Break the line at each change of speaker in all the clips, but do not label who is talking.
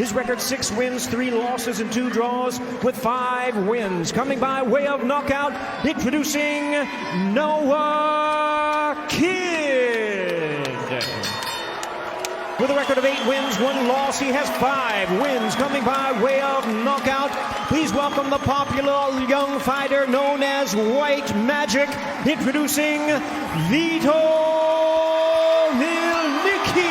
His record 6 wins, 3 losses, and 2 draws with 5 wins. Coming by way of knockout, introducing Noah Kidd. With a record of 8 wins, 1 loss, he has 5 wins. Coming by way of knockout, please welcome the popular young fighter known as White Magic, introducing Vito Mielnicki.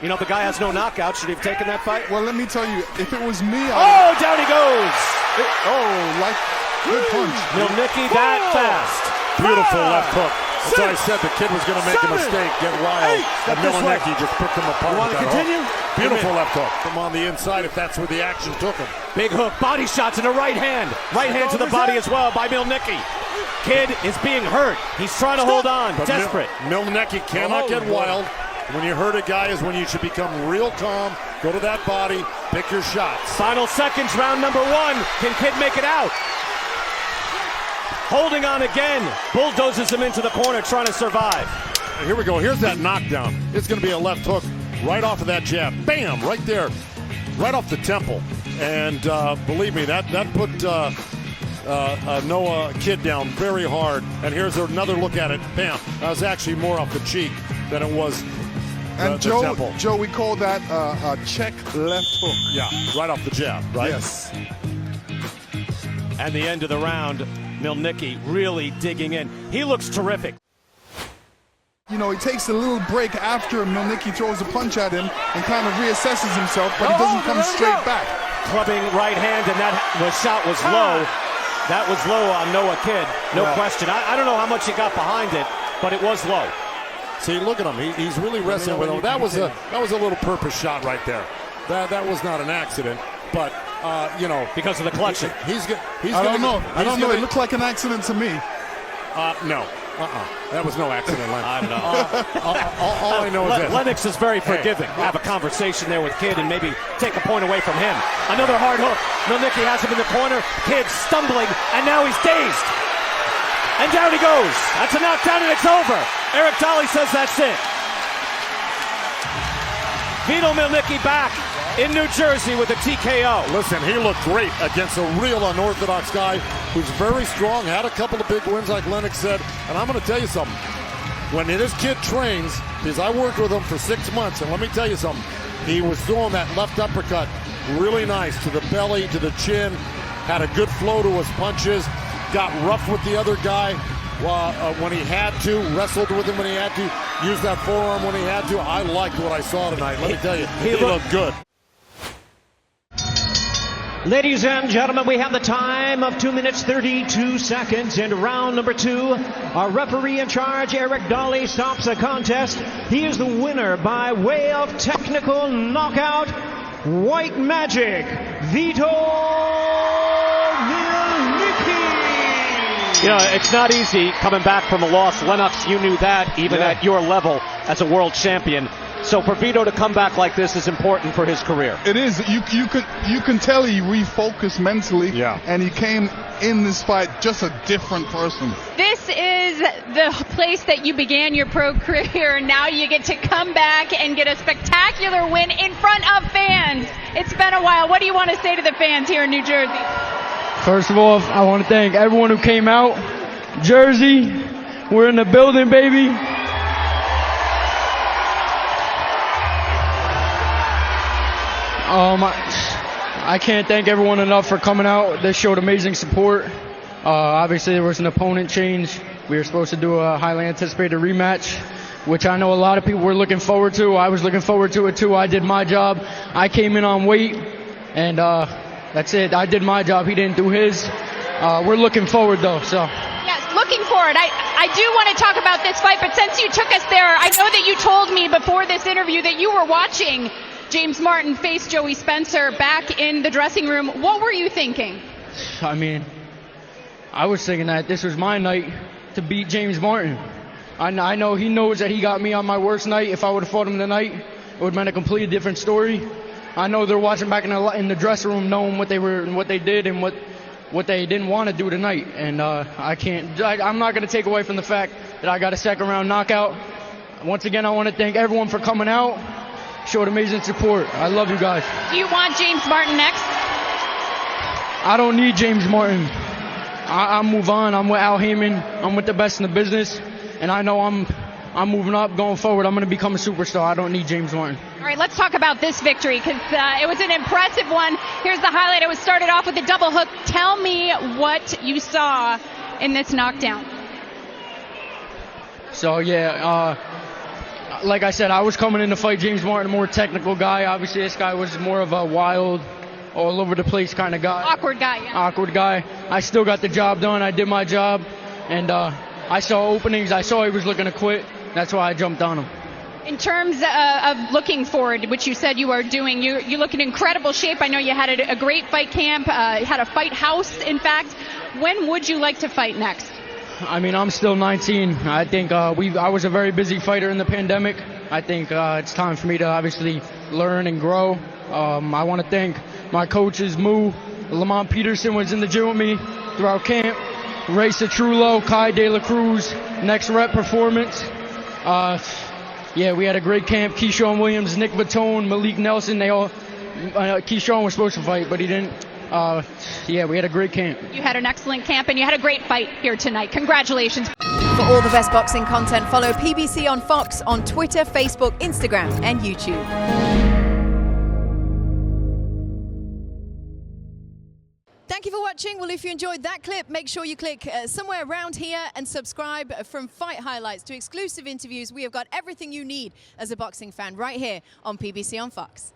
You know, the guy has no knockout. Should he have taken that fight?
Well, let me tell you, if it was me,
down he goes!
Like good punch.
Mielnicki that fast.
Beautiful left hook. That's why I said the kid was going to make a mistake, get wild. And Mielnicki just picked him apart.
You want to continue?
Beautiful left hook. From on the inside, if that's where the action took him.
Big hook, body shots in the right hand. Right hand to the body as well by Mielnicki. Kid is being hurt. He's trying to hold on, but desperate.
Mielnicki cannot get wild. When you hurt a guy is when you should become real calm, go to that body, pick your shots.
Final seconds, round number 1. Can Kidd make it out? Holding on again, bulldozes him into the corner, trying to survive.
Here we go, here's that knockdown. It's gonna be a left hook right off of that jab. Bam, right there, right off the temple. And believe me, that put Noah Kidd down very hard. And here's another look at it, bam. That was actually more off the cheek than it was
and Joe, we call that a check left hook.
Yeah, right off the jab, right?
Yes.
And the end of the round, Mielnicki really digging in. He looks terrific.
You know, he takes a little break after Mielnicki throws a punch at him and kind of reassesses himself, but he doesn't come straight back.
Clubbing right hand, and that shot was low. That was low on Noah Kidd, no question. I don't know how much he got behind it, but it was low.
See, look at him. He's really wrestling with him. That was a little purpose shot right there. That was not an accident, but you know,
because of the clutching.
I don't know. It looked like an accident to me.
No. That was no accident, Len.
I don't know.
All I know is this.
Lennox is very forgiving. Have a conversation there with Kidd and maybe take a point away from him. Another hard hook. Mielnicki has him in the corner. Kidd stumbling, and now he's dazed. And down he goes. That's a knockdown, and it's over. Eric Dolly says that's it. Vito Mielnicki back in New Jersey with a TKO.
Listen, he looked great against a real unorthodox guy who's very strong, had a couple of big wins like Lennox said. And I'm going to tell you something. When this kid trains, because I worked with him for 6 months, and let me tell you something, he was throwing that left uppercut really nice to the belly, to the chin, had a good flow to his punches, got rough with the other guy when he had to, wrestled with him when he had to, used that forearm when he had to. I liked what I saw tonight. Let me tell you, he looked good.
Ladies and gentlemen, we have the time of 2 minutes 32 seconds in round number 2. Our referee in charge, Eric Dolly, stops the contest. He is the winner by way of technical knockout. White Magic, Vito Mielnicki. You know, it's not easy coming back from a loss. Lennox, you knew that even at your level as a world champion. So for Vito to come back like this is important for his career.
It is. You can tell he refocused mentally, and he came in this fight just a different person.
This is the place that you began your pro career, and now you get to come back and get a spectacular win in front of fans. It's been a while. What do you want to say to the fans here in New Jersey?
First of all, I want to thank everyone who came out. Jersey, we're in the building, baby. I can't thank everyone enough for coming out. They showed amazing support. Obviously, there was an opponent change. We were supposed to do a highly anticipated rematch, which I know a lot of people were looking forward to. I was looking forward to it too. I did my job. I came in on weight, and that's it. I did my job. He didn't do his. We're looking forward, though. So.
Yes, looking forward. I do want to talk about this fight, but since you took us there, I know that you told me before this interview that you were watching James Martin face Joey Spencer back in the dressing room. What were you thinking?
I mean, I was thinking that this was my night to beat James Martin. I know he knows that he got me on my worst night. If I would have fought him tonight, it would have been a completely different story. I know they're watching back in the dressing room, knowing what they did and what they didn't want to do tonight. And I'm not going to take away from the fact that I got a second round knockout. once again, I want to thank everyone for coming out. Showed amazing support. I love you guys.
Do you want James Martin next?
I don't need James Martin. I move on. I'm with Al Heyman. I'm with the best in the business, and I know I'm moving up, going forward. I'm going to become a superstar. I don't need James Martin.
All right, let's talk about this victory because it was an impressive one. Here's the highlight. It was started off with a double hook. Tell me what you saw in this knockdown.
So, yeah, like I said, I was coming in to fight James Martin, a more technical guy. Obviously, this guy was more of a wild, all over the place kind of guy.
Awkward guy, yeah.
Awkward guy. I still got the job done. I did my job, and I saw openings. I saw he was looking to quit. That's why I jumped on him.
In terms of looking forward, which you said you are doing, you look in incredible shape. I know you had a great fight camp, had a fight house, in fact. When would you like to fight next?
I mean, I'm still 19. I think I was a very busy fighter in the pandemic. I think it's time for me to obviously learn and grow. I want to thank my coaches, Moo, Lamont Peterson was in the gym with me throughout camp, Ray Citrullo, Kai De La Cruz, Next Rep Performance. Yeah, we had a great camp. Keyshawn Williams, Nick Vitone, Malik Nelson, they all. Keyshawn was supposed to fight, but he didn't. Yeah, we had a great camp.
You had an excellent camp, and you had a great fight here tonight. Congratulations.
For all the best boxing content, follow PBC on Fox on Twitter, Facebook, Instagram, and YouTube. Thank you for watching. Well, if you enjoyed that clip, make sure you click somewhere around here and subscribe. From fight highlights to exclusive interviews, we have got everything you need as a boxing fan right here on PBC on Fox.